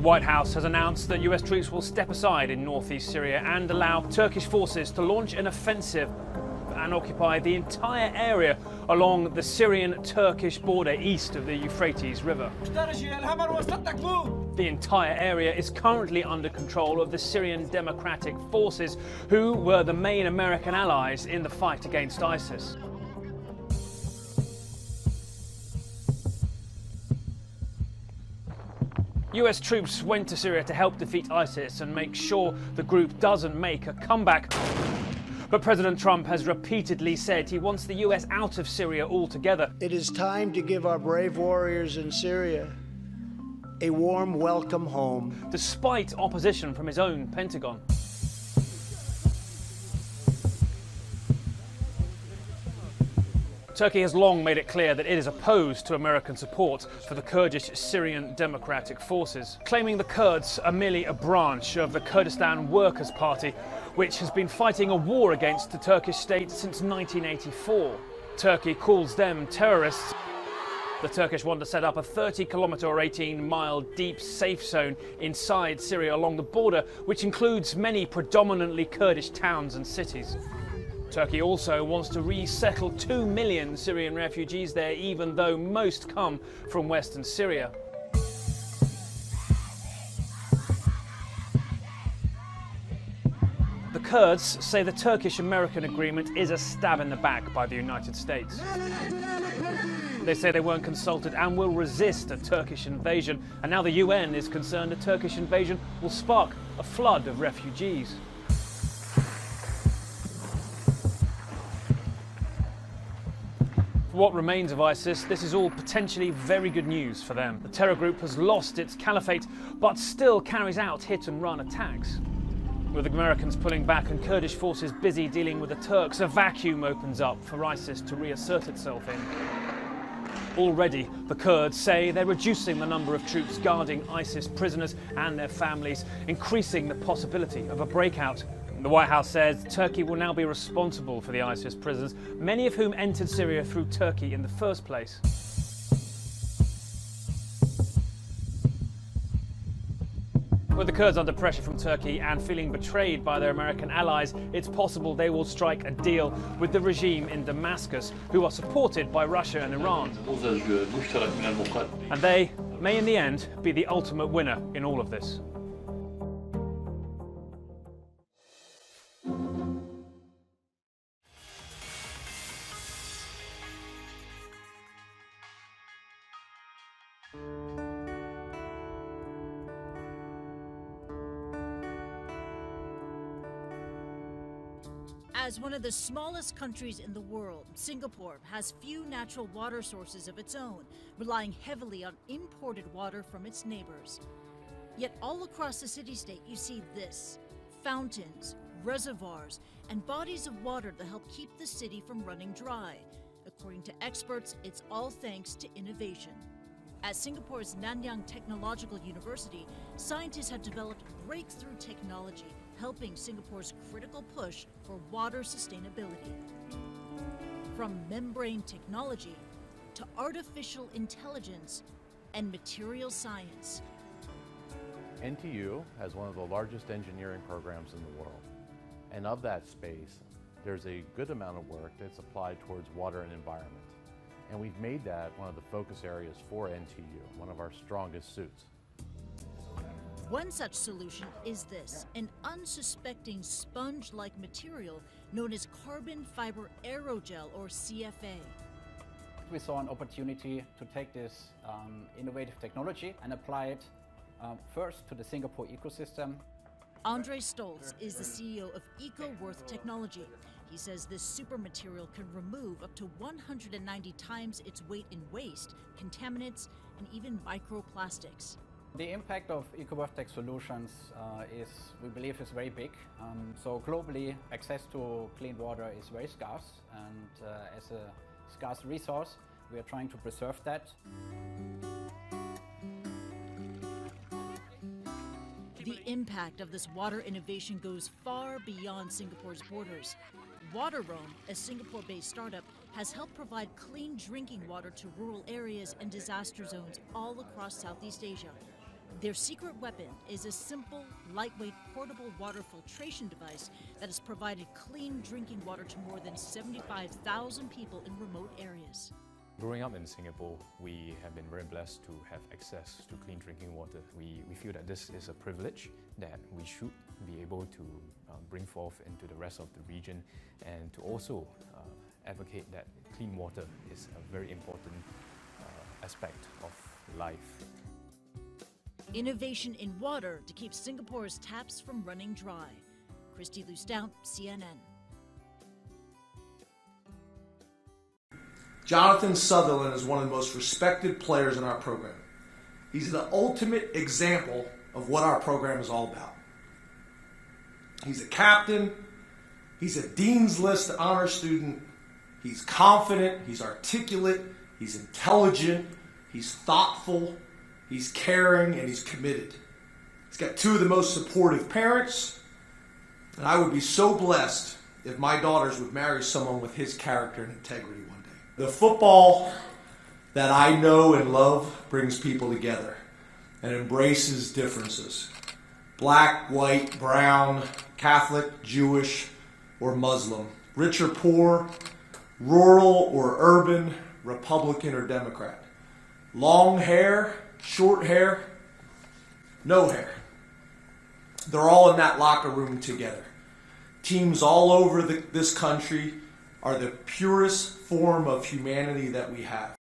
White House has announced that US troops will step aside in northeast Syria and allow Turkish forces to launch an offensive and occupy the entire area along the Syrian-Turkish border east of the Euphrates River. The entire area is currently under control of the Syrian Democratic Forces, who were the main American allies in the fight against ISIS. US troops went to Syria to help defeat ISIS and make sure the group doesn't make a comeback. But President Trump has repeatedly said he wants the US out of Syria altogether. It is time to give our brave warriors in Syria a warm welcome home. Despite opposition from his own Pentagon. Turkey has long made it clear that it is opposed to American support for the Kurdish Syrian Democratic Forces, claiming the Kurds are merely a branch of the Kurdistan Workers' Party, which has been fighting a war against the Turkish state since 1984. Turkey calls them terrorists. The Turkish want to set up a 30-kilometre or 18-mile deep safe zone inside Syria along the border, which includes many predominantly Kurdish towns and cities. Turkey also wants to resettle 2 million Syrian refugees there, even though most come from western Syria. The Kurds say the Turkish-American agreement is a stab in the back by the United States. They say they weren't consulted and will resist a Turkish invasion, and now the UN is concerned a Turkish invasion will spark a flood of refugees. For what remains of ISIS, this is all potentially very good news for them. The terror group has lost its caliphate, but still carries out hit-and-run attacks. With the Americans pulling back and Kurdish forces busy dealing with the Turks, a vacuum opens up for ISIS to reassert itself in. Already, the Kurds say they're reducing the number of troops guarding ISIS prisoners and their families, increasing the possibility of a breakout. The White House says Turkey will now be responsible for the ISIS prisoners, many of whom entered Syria through Turkey in the first place. With the Kurds under pressure from Turkey and feeling betrayed by their American allies, it's possible they will strike a deal with the regime in Damascus, who are supported by Russia and Iran. And they may in the end be the ultimate winner in all of this. As one of the smallest countries in the world, Singapore has few natural water sources of its own, relying heavily on imported water from its neighbors. Yet all across the city-state you see this: fountains, reservoirs, and bodies of water that help keep the city from running dry. According to experts, it's all thanks to innovation. At Singapore's Nanyang Technological University, scientists have developed breakthrough technology, helping Singapore's critical push for water sustainability. From membrane technology to artificial intelligence and material science. NTU has one of the largest engineering programs in the world. And of that space, there's a good amount of work that's applied towards water and environment. And we've made that one of the focus areas for NTU, one of our strongest suits. One such solution is this, an unsuspecting sponge-like material known as carbon fiber aerogel, or CFA. We saw an opportunity to take this innovative technology and apply it first to the Singapore ecosystem. Andre Stolz is the CEO of EcoWorth Technology. He says this super material can remove up to 190 times its weight in waste, contaminants, and even microplastics. The impact of EcoWorth Tech solutions we believe, is very big. So globally, access to clean water is very scarce, and as a scarce resource, we are trying to preserve that. The impact of this water innovation goes far beyond Singapore's borders. WaterRoam, a Singapore-based startup, has helped provide clean drinking water to rural areas and disaster zones all across Southeast Asia. Their secret weapon is a simple, lightweight, portable water filtration device that has provided clean drinking water to more than 75,000 people in remote areas. Growing up in Singapore, we have been very blessed to have access to clean drinking water. We feel that this is a privilege that we should be able to bring forth into the rest of the region, and to also advocate that clean water is a very important aspect of life. Innovation in water to keep Singapore's taps from running dry. Christy Lustout, CNN. Jonathan Sutherland is one of the most respected players in our program. He's the ultimate example of what our program is all about. He's a captain, he's a Dean's List honor student, he's confident, he's articulate, he's intelligent, he's thoughtful, he's caring, and he's committed. He's got two of the most supportive parents, and I would be so blessed if my daughters would marry someone with his character and integrity one day. The football that I know and love brings people together and embraces differences. Black, white, brown, Catholic, Jewish, or Muslim. Rich or poor, rural or urban, Republican or Democrat. Long hair, short hair, no hair. They're all in that locker room together. Teams all over this country are the purest form of humanity that we have.